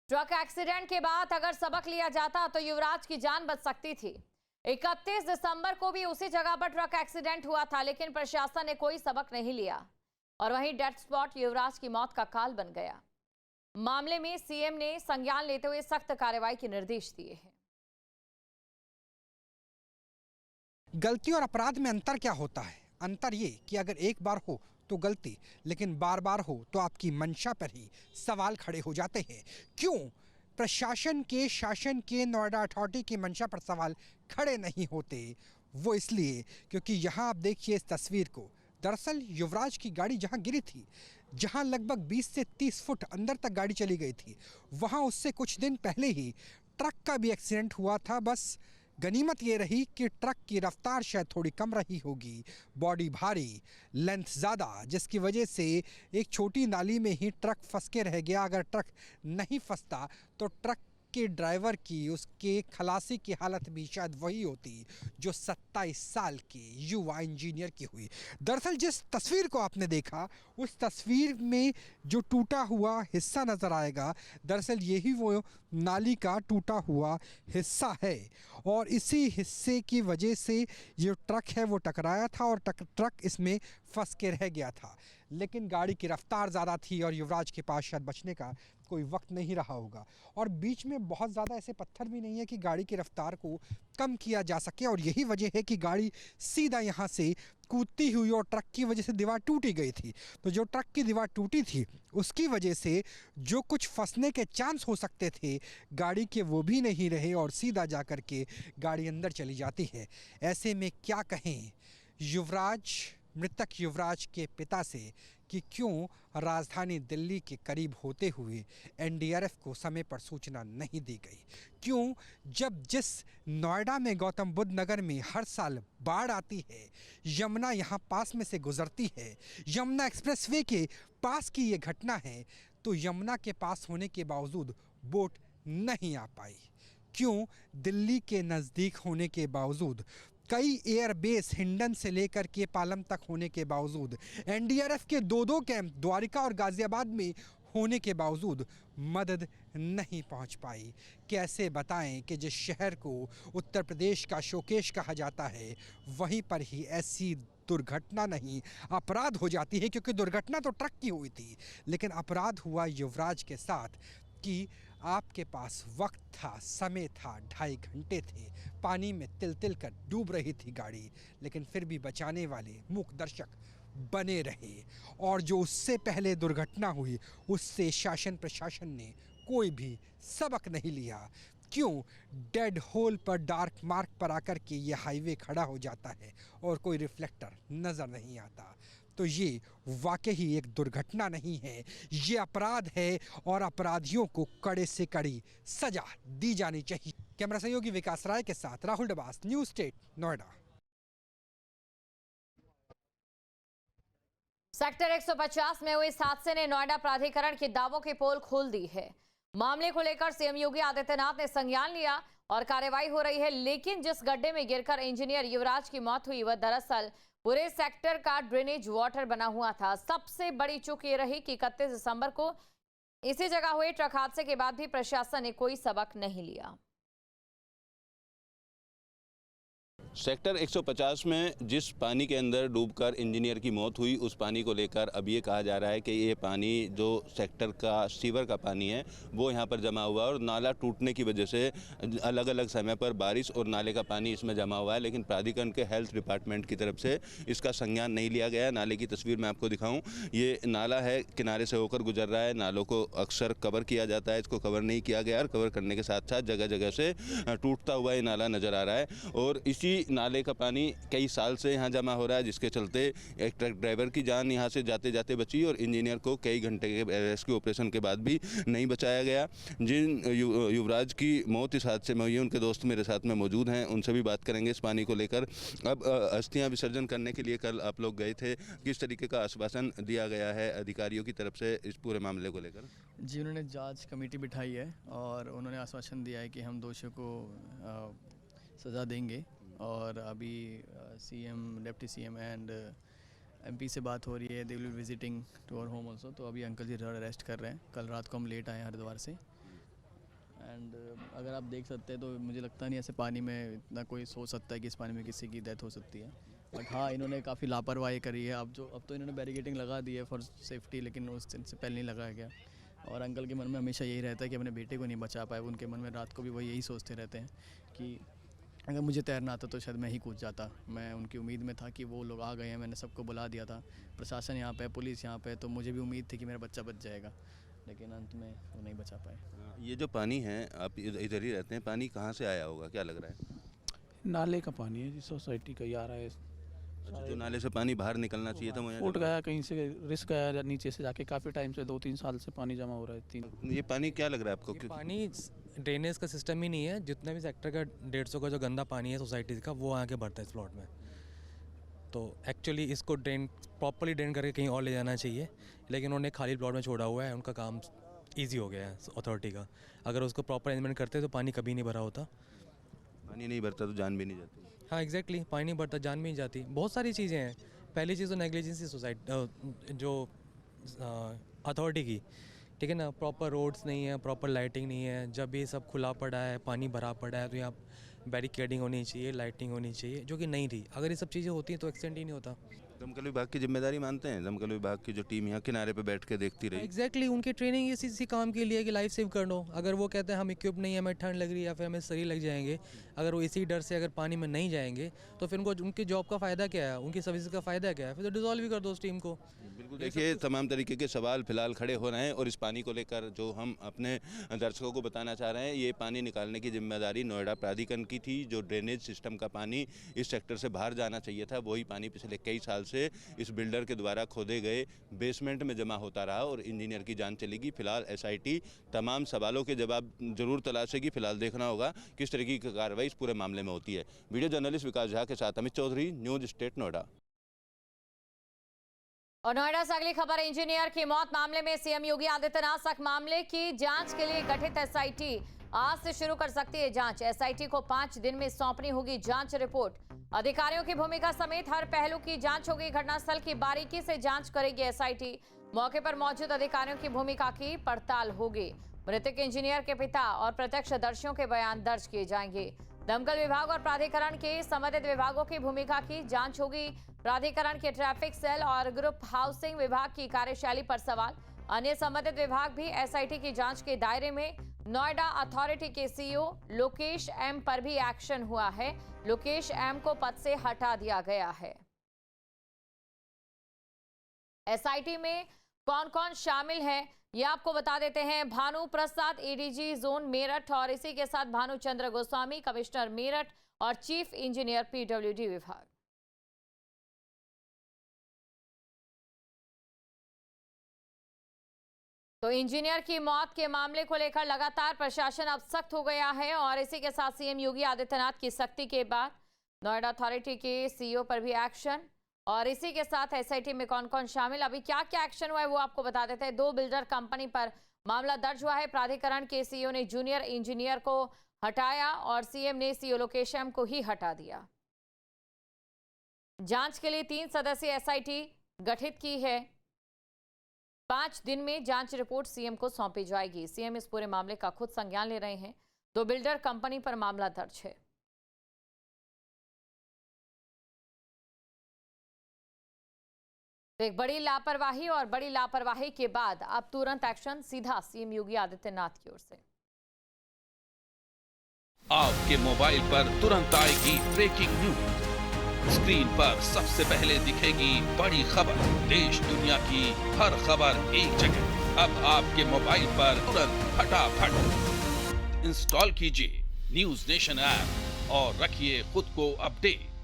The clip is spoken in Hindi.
ट्रक एक्सीडेंट के बाद अगर सबक लिया जाता तो युवराज की जान बच सकती थी। 31 दिसंबर को भी उसी जगह पर ट्रक एक्सीडेंट हुआ था, लेकिन प्रशासन ने कोई सबक नहीं लिया और वहीं डेथ स्पॉट युवराज की मौत का काल बन गया। मामले में सीएम ने संज्ञान लेते हुए सख्त कार्रवाई के निर्देश दिए हैं। गलती और अपराध में अंतर क्या होता है? अंतर ये कि अगर एक बार हो तो गलती, लेकिन बार बार हो तो आपकी मंशा पर ही सवाल खड़े हो जाते हैं। क्यों प्रशासन के, शासन के, नोएडा अथॉरिटी की मंशा पर सवाल खड़े नहीं होते? वो इसलिए क्योंकि यहाँ आप देखिए इस तस्वीर को। दरअसल युवराज की गाड़ी जहाँ गिरी थी, जहाँ लगभग 20 से 30 फुट अंदर तक गाड़ी चली गई थी, वहाँ उससे कुछ दिन पहले ही ट्रक का भी एक्सीडेंट हुआ था। बस गनीमत ये रही कि ट्रक की रफ्तार शायद थोड़ी कम रही होगी, बॉडी भारी, लेंथ ज़्यादा, जिसकी वजह से एक छोटी नाली में ही ट्रक फंस के रह गया। अगर ट्रक नहीं फंसता तो ट्रक के ड्राइवर की, उसके खलासी की हालत भी शायद वही होती जो 27 साल के युवा इंजीनियर की हुई। दरअसल जिस तस्वीर को आपने देखा, उस तस्वीर में जो टूटा हुआ हिस्सा नज़र आएगा, दरअसल यही वो नाली का टूटा हुआ हिस्सा है और इसी हिस्से की वजह से ये ट्रक है वो टकराया था और ट्रक इसमें फंस के रह गया था। लेकिन गाड़ी की रफ्तार ज़्यादा थी और युवराज के पास शायद बचने का कोई वक्त नहीं रहा होगा और बीच में बहुत ज़्यादा ऐसे पत्थर भी नहीं है कि गाड़ी की रफ्तार को कम किया जा सके और यही वजह है कि गाड़ी सीधा यहाँ से कूदती हुई और ट्रक की वजह से दीवार टूटी गई थी। तो जो ट्रक की दीवार टूटी थी उसकी वजह से जो कुछ फंसने के चांस हो सकते थे गाड़ी के, वो भी नहीं रहे और सीधा जा कर के गाड़ी अंदर चली जाती है। ऐसे में क्या कहें युवराज, मृतक युवराज के पिता से कि क्यों राजधानी दिल्ली के करीब होते हुए एनडीआरएफ को समय पर सूचना नहीं दी गई? क्यों जब जिस नोएडा में गौतम बुद्ध नगर में हर साल बाढ़ आती है, यमुना यहाँ पास में से गुजरती है, यमुना एक्सप्रेसवे के पास की ये घटना है, तो यमुना के पास होने के बावजूद बोट नहीं आ पाई? क्यों दिल्ली के नज़दीक होने के बावजूद, कई एयरबेस हिंडन से लेकर के पालम तक होने के बावजूद, एनडीआरएफ के दो कैंप द्वारिका और गाजियाबाद में होने के बावजूद मदद नहीं पहुंच पाई? कैसे बताएं कि जिस शहर को उत्तर प्रदेश का शोकेश कहा जाता है, वहीं पर ही ऐसी दुर्घटना नहीं, अपराध हो जाती है। क्योंकि दुर्घटना तो ट्रक की हुई थी, लेकिन अपराध हुआ युवराज के साथ कि आपके पास वक्त था, समय था, 2.5 घंटे थे, पानी में तिल तिल कर डूब रही थी गाड़ी, लेकिन फिर भी बचाने वाले मूक दर्शक बने रहे। और जो उससे पहले दुर्घटना हुई, उससे शासन प्रशासन ने कोई भी सबक नहीं लिया। क्यों डेड होल पर, डार्क मार्क पर आकर के ये हाईवे खड़ा हो जाता है और कोई रिफ्लेक्टर नज़र नहीं आता? तो ये वाकई ही एक दुर्घटना नहीं है, ये अपराध है और अपराधियों को कड़े से कड़ी सजा दी जानी चाहिए। कैमरा सहयोगी विकास राय के साथ Rahul Dabas, news state, Noida. Sector 150 में हुए इस हादसे ने नोएडा प्राधिकरण के दावों की पोल खोल दी है। मामले को लेकर सीएम योगी आदित्यनाथ ने संज्ञान लिया और कार्रवाई हो रही है, लेकिन जिस गड्ढे में गिरकर इंजीनियर युवराज की मौत हुई वह दरअसल पूरे सेक्टर का ड्रेनेज वाटर बना हुआ था। सबसे बड़ी चूक ये रही कि 31 दिसंबर को इसी जगह हुए ट्रक हादसे के बाद भी प्रशासन ने कोई सबक नहीं लिया। सेक्टर 150 में जिस पानी के अंदर डूबकर इंजीनियर की मौत हुई, उस पानी को लेकर अब ये कहा जा रहा है कि ये पानी जो सेक्टर का सीवर का पानी है वो यहाँ पर जमा हुआ है और नाला टूटने की वजह से अलग अलग समय पर बारिश और नाले का पानी इसमें जमा हुआ है। लेकिन प्राधिकरण के हेल्थ डिपार्टमेंट की तरफ से इसका संज्ञान नहीं लिया गया। नाले की तस्वीर मैं आपको दिखाऊँ, ये नाला है, किनारे से होकर गुजर रहा है। नालों को अक्सर कवर किया जाता है, इसको कवर नहीं किया गया और कवर करने के साथ साथ जगह जगह से टूटता हुआ ये नाला नज़र आ रहा है और इसी नाले का पानी कई साल से यहाँ जमा हो रहा है, जिसके चलते एक ट्रक ड्राइवर की जान यहाँ से जाते जाते बची और इंजीनियर को कई घंटे के रेस्क्यू ऑपरेशन के बाद भी नहीं बचाया गया। जिन युवराज की मौत इस हादसे में हुई, उनके दोस्त मेरे साथ में मौजूद हैं, उनसे भी बात करेंगे इस पानी को लेकर। अब अस्थियाँ विसर्जन करने के लिए कल आप लोग गए थे, किस तरीके का आश्वासन दिया गया है अधिकारियों की तरफ से इस पूरे मामले को लेकर? जी, उन्होंने जांच कमेटी बिठाई है और उन्होंने आश्वासन दिया है कि हम दोषियों को सज़ा देंगे और अभी CM, deputy CM and MP से बात हो रही है। They will be visiting to our home also. तो अभी अंकल जी रेस्ट कर रहे हैं। कल रात को हम लेट आए हरिद्वार से एंड अगर आप देख सकते हैं तो मुझे लगता नहीं ऐसे पानी में इतना कोई सोच सकता है कि इस पानी में किसी की डेथ हो सकती है। बट हाँ, इन्होंने काफ़ी लापरवाही करी है। अब तो इन्होंने बैरिकेडिंग लगा दी है फॉर सेफ्टी, लेकिन उस दिन से पहले नहीं लगाया गया। और अंकल के मन में हमेशा यही रहता है कि अपने बेटे को नहीं बचा पाए। उनके मन में रात को भी वो यही सोचते रहते हैं कि अगर मुझे तैरना आता तो शायद मैं ही कूद जाता। मैं उनकी उम्मीद में था कि वो लोग आ गए हैं, मैंने सबको बुला दिया था, प्रशासन यहाँ पे, पुलिस यहाँ पे, तो मुझे भी उम्मीद थी कि मेरा बच्चा बच जाएगा, लेकिन अंत में वो नहीं बचा पाए। ये जो पानी है, आप इधर ही रहते हैं, पानी कहाँ से आया होगा, क्या लग रहा है? नाले का पानी है जी, सोसाइटी का ही आ रहा है। अच्छा, जो नाले से पानी बाहर निकलना चाहिए था वो यहाँ फूट जमा- गया कहीं से, रिस्क गया नीचे से जाके। काफ़ी टाइम से 2-3 साल से पानी जमा हो रहा है। ये पानी क्या लग रहा है आपको? ये पानी ड्रेनेज का सिस्टम ही नहीं है। जितना भी सेक्टर का 150 का जो गंदा पानी है सोसाइटी का, वो आके भरता है इस प्लॉट में। तो एक्चुअली इसको ड्रेन प्रॉपरली ड्रेन करके कहीं और ले जाना चाहिए, लेकिन उन्होंने खाली प्लॉट में छोड़ा हुआ है। उनका काम इजी हो गया है अथॉरिटी का। अगर उसको प्रॉपर अरेंजमेंट करते तो पानी कभी नहीं भरा होता। पानी नहीं भरता तो जान भी नहीं जाती। हाँ एग्जैक्टली, पानी नहीं भरता, जान भी नहीं जाती। बहुत सारी चीज़ें हैं। पहली चीज़ तो नेग्लिजेंसी सोसाइटी जो अथॉरिटी की, ठीक है ना। प्रॉपर रोड्स नहीं है, प्रॉपर लाइटिंग नहीं है। जब ये सब खुला पड़ा है, पानी भरा पड़ा है, तो यहाँ बैरिकेडिंग होनी चाहिए, लाइटिंग होनी चाहिए, जो कि नहीं थी। अगर ये सब चीज़ें होती हैं तो एक्सीडेंट ही नहीं होता। दमकल विभाग की जिम्मेदारी मानते हैं? दमकल विभाग की जो टीम यहाँ किनारे पे बैठ के देखती रही। एग्जैक्टली, उनकी ट्रेनिंग इसी काम के लिए है कि लाइफ सेव कर लो। अगर वो कहते हैं हम इक्विप नहीं है, हमें ठंड लग रही है या फिर हमें शरीर लग जाएंगे, अगर वो इसी डर से अगर पानी में नहीं जाएंगे तो फिर उनको उनकी जॉब का फ़ायदा क्या है, उनकी सर्विस का फ़ायदा क्या है? फिर तो डिजॉल्व ही कर दो उस टीम को। बिल्कुल, देखिए तमाम तरीके के सवाल फिलहाल खड़े हो रहे हैं और इस पानी को लेकर जो हम अपने दर्शकों को बताना चाह रहे हैं, ये पानी निकालने की जिम्मेदारी नोएडा प्राधिकरण की थी। जो ड्रेनेज सिस्टम का पानी इस सेक्टर से बाहर जाना चाहिए था, वही पानी पिछले कई साल से इस बिल्डर के द्वारा खोदे गए बेसमेंट में जमा होता रहा और इंजीनियर की जान चलेगी। फिलहाल एसआईटी तमाम सवालों के जवाब जरूर तलाशेगी। फिलहाल देखना होगा किस तरीके की कार्रवाई इस पूरे मामले में होती है। वीडियो जर्नलिस्ट विकास झा के साथ अमित चौधरी, न्यूज स्टेट नोएडा। और नोएडा से अगली खबर, इंजीनियर की मौत मामले में सीएम योगी आदित्यनाथ तक मामले की जांच के लिए गठित एसआईटी आज से शुरू कर सकती है जांच। एसआईटी को 5 दिन में सौंपनी होगी जांच रिपोर्ट। अधिकारियों की भूमिका समेत हर पहलू की जांच होगी। घटनास्थल की बारीकी से जांच करेगी एसआईटी। मौके पर मौजूद अधिकारियों की भूमिका की पड़ताल होगी। मृतक इंजीनियर के पिता और प्रत्यक्षदर्शियों के बयान दर्ज किए जाएंगे। दमकल विभाग और प्राधिकरण के संबंधित विभागों की भूमिका की जांच होगी। प्राधिकरण के ट्रैफिक सेल और ग्रुप हाउसिंग विभाग की कार्यशैली पर सवाल। अन्य संबंधित विभाग भी एसआईटी की जांच के दायरे में। नोएडा अथॉरिटी के सीईओ लोकेश एम पर भी एक्शन हुआ है। लोकेश एम को पद से हटा दिया गया है। एसआईटी में कौन कौन शामिल है ये आपको बता देते हैं। भानु प्रसाद एडीजी जोन मेरठ और इसी के साथ भानुचंद्र गोस्वामी कमिश्नर मेरठ और चीफ इंजीनियर पीडब्ल्यूडी विभाग। तो इंजीनियर की मौत के मामले को लेकर लगातार प्रशासन अब सख्त हो गया है और इसी के साथ सीएम योगी आदित्यनाथ की सख्ती के बाद नोएडा अथॉरिटी के सीईओ पर भी एक्शन और इसी के साथ एसआईटी में कौन कौन शामिल, अभी क्या क्या एक्शन हुआ है वो आपको बता देते हैं। 2 बिल्डर कंपनी पर मामला दर्ज हुआ है। प्राधिकरण के सीईओ ने जूनियर इंजीनियर को हटाया और सीएम ने सीईओ लोकेश एम को ही हटा दिया। जांच के लिए 3 सदस्यीय एसआईटी गठित की है। 5 दिन में जांच रिपोर्ट सीएम को सौंपी जाएगी। सीएम इस पूरे मामले का खुद संज्ञान ले रहे हैं। 2 बिल्डर कंपनी पर मामला दर्ज है। एक बड़ी लापरवाही और बड़ी लापरवाही के बाद अब तुरंत एक्शन सीधा सीएम योगी आदित्यनाथ की ओर से। आपके मोबाइल पर तुरंत आएगी ब्रेकिंग न्यूज। स्क्रीन पर सबसे पहले दिखेगी बड़ी खबर। देश दुनिया की हर खबर एक जगह। अब आपके मोबाइल पर तुरंत फटाफट इंस्टॉल कीजिए न्यूज नेशन ऐप और रखिए खुद को अपडेट।